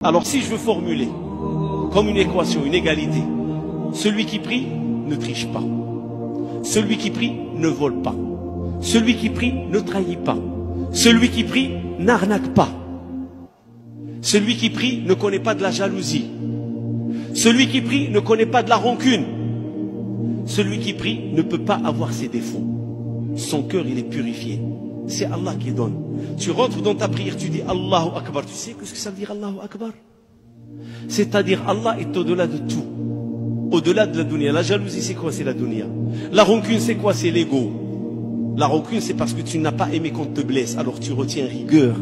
Alors si je veux formuler comme une équation, une égalité, celui qui prie ne triche pas. Celui qui prie ne vole pas. Celui qui prie ne trahit pas. Celui qui prie n'arnaque pas. Celui qui prie ne connaît pas de la jalousie. Celui qui prie ne connaît pas de la rancune. Celui qui prie ne peut pas avoir ses défauts. Son cœur, il est purifié. C'est Allah qui donne. Tu rentres dans ta prière, tu dis Allahu Akbar. Tu sais ce que ça veut dire Allahu Akbar? C'est-à-dire Allah est au-delà de tout. Au-delà de la dunya. La jalousie, c'est quoi? C'est la dunya. La rancune, c'est quoi? C'est l'ego. La rancune, c'est parce que tu n'as pas aimé qu'on te blesse. Alors tu retiens rigueur.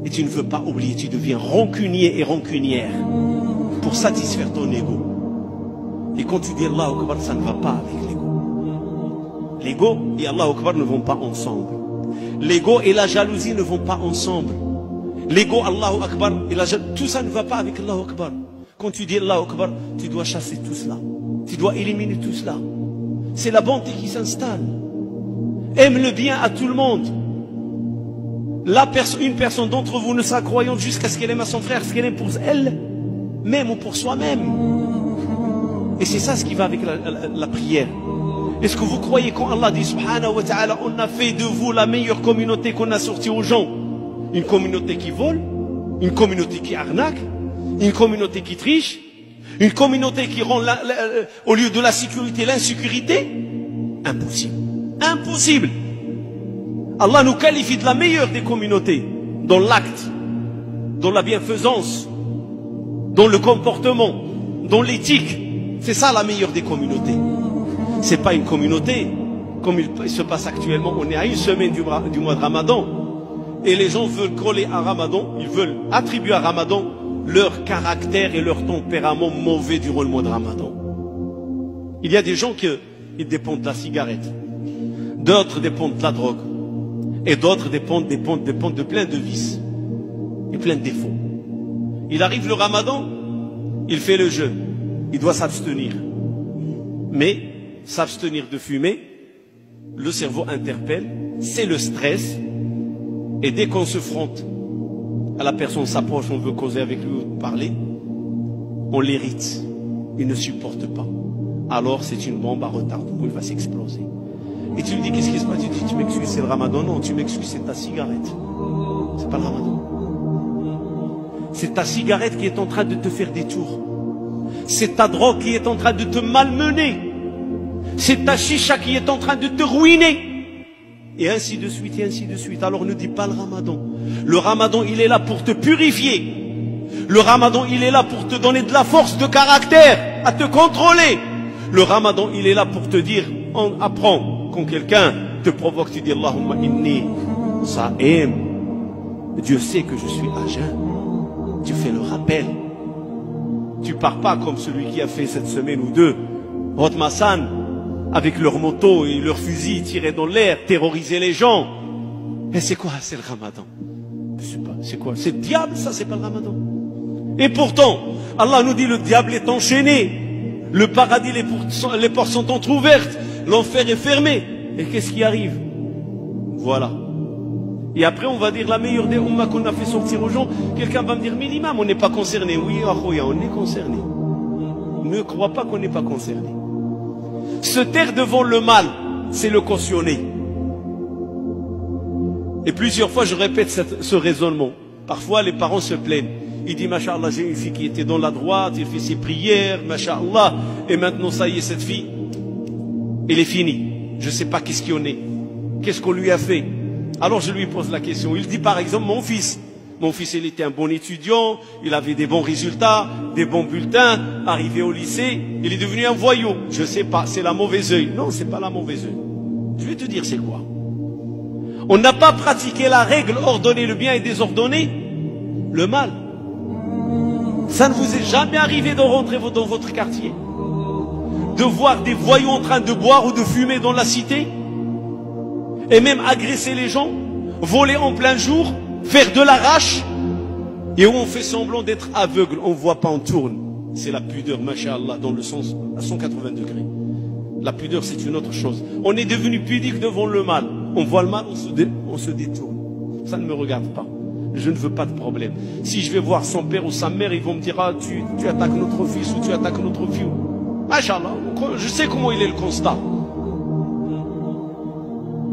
Et tu ne veux pas oublier. Tu deviens rancunier et rancunière pour satisfaire ton ego. Et quand tu dis Allahu Akbar, ça ne va pas avec l'ego. L'ego et Allahu Akbar ne vont pas ensemble. L'ego et la jalousie ne vont pas ensemble. L'ego, Allahu Akbar et la jalousie, tout ça ne va pas avec Allahu Akbar. Quand tu dis Allahu Akbar, tu dois chasser tout cela. Tu dois éliminer tout cela. C'est la bonté qui s'installe. Aime le bien à tout le monde. Une personne d'entre vous ne sera croyante jusqu'à ce qu'elle aime à son frère, ce qu'elle aime pour elle, même ou pour soi-même. Et c'est ça ce qui va avec la prière. Est-ce que vous croyez quand Allah dit subhanahu wa ta'ala, on a fait de vous la meilleure communauté qu'on a sortie aux gens? Une communauté qui vole, une communauté qui arnaque, une communauté qui triche, une communauté qui rend au lieu de la sécurité l'insécurité? Impossible. Impossible. Allah nous qualifie de la meilleure des communautés, dans l'acte, dans la bienfaisance, dans le comportement, dans l'éthique. C'est ça la meilleure des communautés. C'est pas une communauté comme il se passe actuellement. On est à une semaine du mois de Ramadan et les gens veulent coller à Ramadan, ils veulent attribuer à Ramadan leur caractère et leur tempérament mauvais durant le mois de Ramadan. Il y a des gens qui dépendent de la cigarette, d'autres dépendent de la drogue et d'autres dépendent de plein de vices et plein de défauts. Il arrive le Ramadan, il fait le jeûne, il doit s'abstenir. Mais s'abstenir de fumer, le cerveau interpelle, c'est le stress. Et dès qu'on se fronte à la personne, s'approche, on veut causer avec lui ou parler, on l'irrite. Il ne supporte pas. Alors c'est une bombe à retardement, il va s'exploser. Et tu lui dis, qu'est-ce qui se passe? Tu dis, tu m'excuses, c'est le Ramadan. Non, tu m'excuses, c'est ta cigarette. C'est pas le Ramadan. C'est ta cigarette qui est en train de te faire des tours. C'est ta drogue qui est en train de te malmener. C'est ta chicha qui est en train de te ruiner. Et ainsi de suite, et ainsi de suite. Alors ne dis pas le Ramadan. Le Ramadan, il est là pour te purifier. Le Ramadan, il est là pour te donner de la force de caractère, à te contrôler. Le Ramadan, il est là pour te dire, apprends, quand quelqu'un te provoque, tu dis Allahumma inni sa'im. Dieu sait que je suis à jeun. Tu fais le rappel. Tu pars pas comme celui qui a fait cette semaine ou deux, Rotmassan, avec leurs motos et leurs fusils tirés dans l'air, terroriser les gens. Et c'est quoi? C'est le Ramadan. Je sais pas, c'est quoi? C'est le diable, ça, c'est pas le Ramadan. Et pourtant, Allah nous dit le diable est enchaîné. Le paradis, les portes sont entrouvertes. L'enfer est fermé. Et qu'est-ce qui arrive? Voilà. Et après, on va dire la meilleure des ummas qu'on a fait sortir aux gens. Quelqu'un va me dire, mais l'imam, on n'est pas concerné. Oui, akhoya, on est concerné. Ne crois pas qu'on n'est pas concerné. Se taire devant le mal, c'est le cautionner. Et plusieurs fois, je répète ce raisonnement. Parfois, les parents se plaignent. Ils disent, Masha'Allah, j'ai une fille qui était dans la droite, elle fait ses prières, Masha'Allah. Et maintenant, ça y est, cette fille, elle est finie. Je ne sais pas qu'est-ce qu'il y en est. Qu'est-ce qu'on lui a fait? Alors je lui pose la question. Il dit par exemple, mon fils, il était un bon étudiant, il avait des bons résultats, des bons bulletins, arrivé au lycée, il est devenu un voyou. Je sais pas, c'est la mauvaise œil. Non, c'est pas la mauvaise œil. Je vais te dire c'est quoi. On n'a pas pratiqué la règle ordonner le bien et désordonner le mal. Ça ne vous est jamais arrivé de rentrer dans votre quartier, de voir des voyous en train de boire ou de fumer dans la cité? Et même agresser les gens, voler en plein jour, faire de l'arrache, et où on fait semblant d'être aveugle, on ne voit pas, on tourne. C'est la pudeur, masha'Allah, dans le sens à 180 degrés. La pudeur, c'est une autre chose. On est devenu pudique devant le mal. On voit le mal, on se détourne. Ça ne me regarde pas. Je ne veux pas de problème. Si je vais voir son père ou sa mère, ils vont me dire, ah, tu attaques notre fils ou tu attaques notre fille. Machallah, je sais comment il est le constat.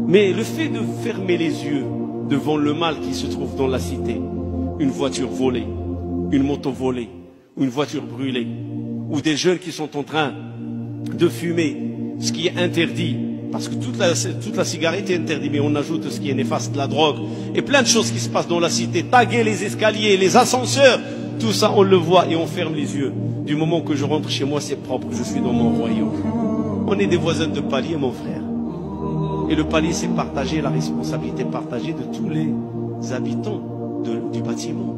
Mais le fait de fermer les yeux devant le mal qui se trouve dans la cité, une voiture volée, une moto volée, une voiture brûlée, ou des jeunes qui sont en train de fumer, ce qui est interdit, parce que toute la cigarette est interdite, mais on ajoute ce qui est néfaste, la drogue, et plein de choses qui se passent dans la cité, taguer les escaliers, les ascenseurs, tout ça on le voit et on ferme les yeux. Du moment que je rentre chez moi, c'est propre, je suis dans mon royaume. On est des voisins de palier, mon frère. Et le palier, c'est partagé, la responsabilité partagée de tous les habitants du bâtiment.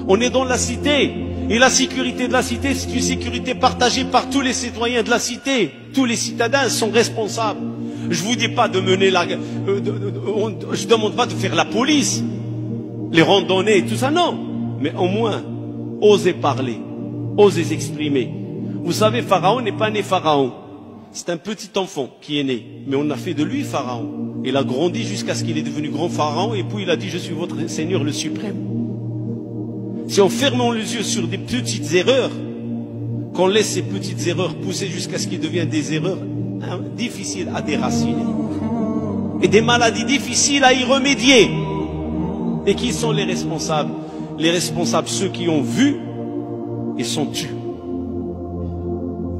On est dans la cité, et la sécurité de la cité, c'est une sécurité partagée par tous les citoyens de la cité. Tous les citadins sont responsables. Je vous dis pas de mener je demande pas de faire la police, les randonnées et tout ça, non. Mais au moins, osez parler, osez exprimer. Vous savez, Pharaon n'est pas né Pharaon. C'est un petit enfant qui est né, mais on a fait de lui Pharaon. Il a grandi jusqu'à ce qu'il est devenu grand Pharaon, et puis il a dit, je suis votre Seigneur le suprême. Si on ferme les yeux sur des petites erreurs, qu'on laisse ces petites erreurs pousser jusqu'à ce qu'ils deviennent des erreurs difficiles à déraciner, et des maladies difficiles à y remédier. Et qui sont les responsables? Les responsables, ceux qui ont vu et sont tus.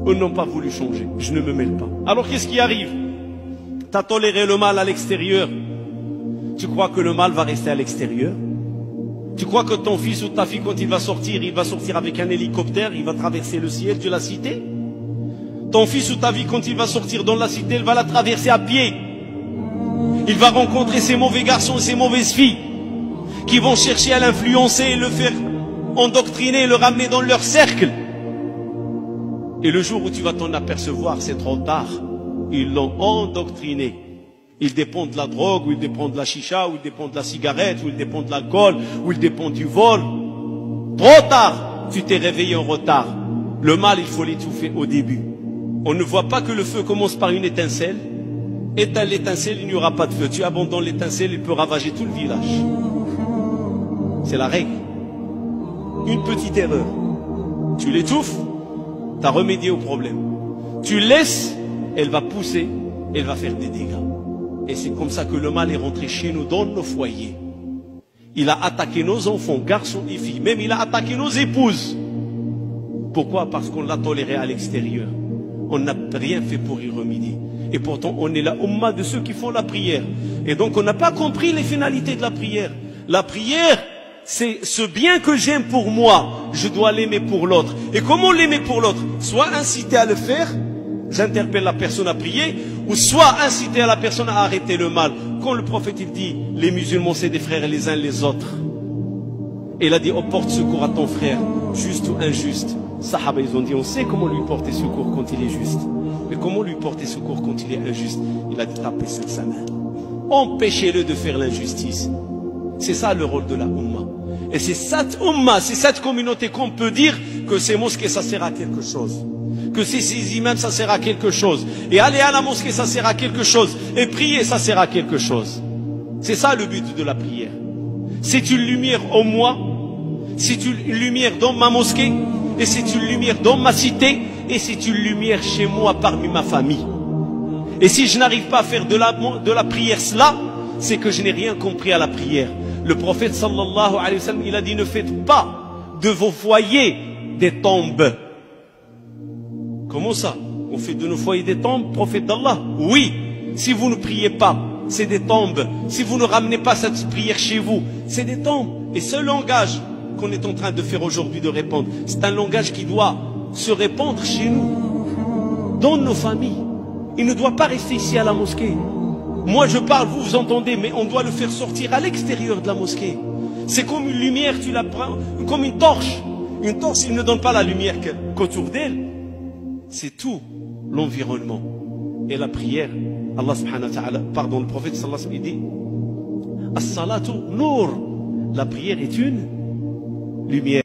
Eux n'ont pas voulu changer. Je ne me mêle pas. Alors qu'est-ce qui arrive? Tu as toléré le mal à l'extérieur. Tu crois que le mal va rester à l'extérieur? Tu crois que ton fils ou ta fille, quand il va sortir avec un hélicoptère, il va traverser le ciel de la cité? Ton fils ou ta fille, quand il va sortir dans la cité, il va la traverser à pied. Il va rencontrer ces mauvais garçons et ces mauvaises filles qui vont chercher à l'influencer et le faire endoctriner et le ramener dans leur cercle. Et le jour où tu vas t'en apercevoir, c'est trop tard. Ils l'ont endoctriné. Ils dépendent de la drogue, ou ils dépendent de la chicha, ou ils dépendent de la cigarette, ou ils dépendent de l'alcool, ou ils dépendent du vol. Trop tard, tu t'es réveillé en retard. Le mal, il faut l'étouffer au début. On ne voit pas que le feu commence par une étincelle. Éteins l'étincelle, il n'y aura pas de feu. Tu abandonnes l'étincelle, il peut ravager tout le village. C'est la règle. Une petite erreur. Tu l'étouffes, tu as remédié au problème. Tu laisses, elle va pousser, elle va faire des dégâts. Et c'est comme ça que le mal est rentré chez nous, dans nos foyers. Il a attaqué nos enfants, garçons et filles. Même il a attaqué nos épouses. Pourquoi? Parce qu'on l'a toléré à l'extérieur. On n'a rien fait pour y remédier. Et pourtant, on est la Ummah de ceux qui font la prière. Et donc, on n'a pas compris les finalités de la prière. La prière, c'est ce bien que j'aime pour moi, je dois l'aimer pour l'autre. Et comment l'aimer pour l'autre? Soit inciter à le faire, j'interpelle la personne à prier, ou soit inciter à la personne à arrêter le mal. Quand le prophète il dit, les musulmans c'est des frères les uns les autres. Et il a dit, oh, porte secours à ton frère, juste ou injuste. Sahaba, ils ont dit, on sait comment lui porter secours quand il est juste. Mais comment lui porter secours quand il est injuste? Il a dit, tapez sur sa main. Empêchez-le de faire l'injustice. C'est ça le rôle de la Ummah. Et c'est cette Ummah, c'est cette communauté qu'on peut dire que ces mosquées, ça sert à quelque chose. Que ces imams, ça sert à quelque chose. Et aller à la mosquée, ça sert à quelque chose. Et prier, ça sert à quelque chose. C'est ça le but de la prière. C'est une lumière en moi, c'est une lumière dans ma mosquée, et c'est une lumière dans ma cité, et c'est une lumière chez moi parmi ma famille. Et si je n'arrive pas à faire de la prière cela, c'est que je n'ai rien compris à la prière. Le prophète sallallahu alayhi wa sallam, il a dit, ne faites pas de vos foyers des tombes. Comment ça? On fait de nos foyers des tombes, prophète d'Allah? Oui, si vous ne priez pas, c'est des tombes. Si vous ne ramenez pas cette prière chez vous, c'est des tombes. Et ce langage qu'on est en train de faire aujourd'hui, de répandre, c'est un langage qui doit se répandre chez nous, dans nos familles. Il ne doit pas rester ici à la mosquée. Moi je parle, vous vous entendez, mais on doit le faire sortir à l'extérieur de la mosquée. C'est comme une lumière, tu la prends, comme une torche. Une torche, il ne donne pas la lumière qu'autour d'elle. C'est tout l'environnement. Et la prière, Allah subhanahu wa ta'ala, pardon, le prophète sallallahu alayhi wa sallam, il dit, As-salatu nur. La prière est une lumière.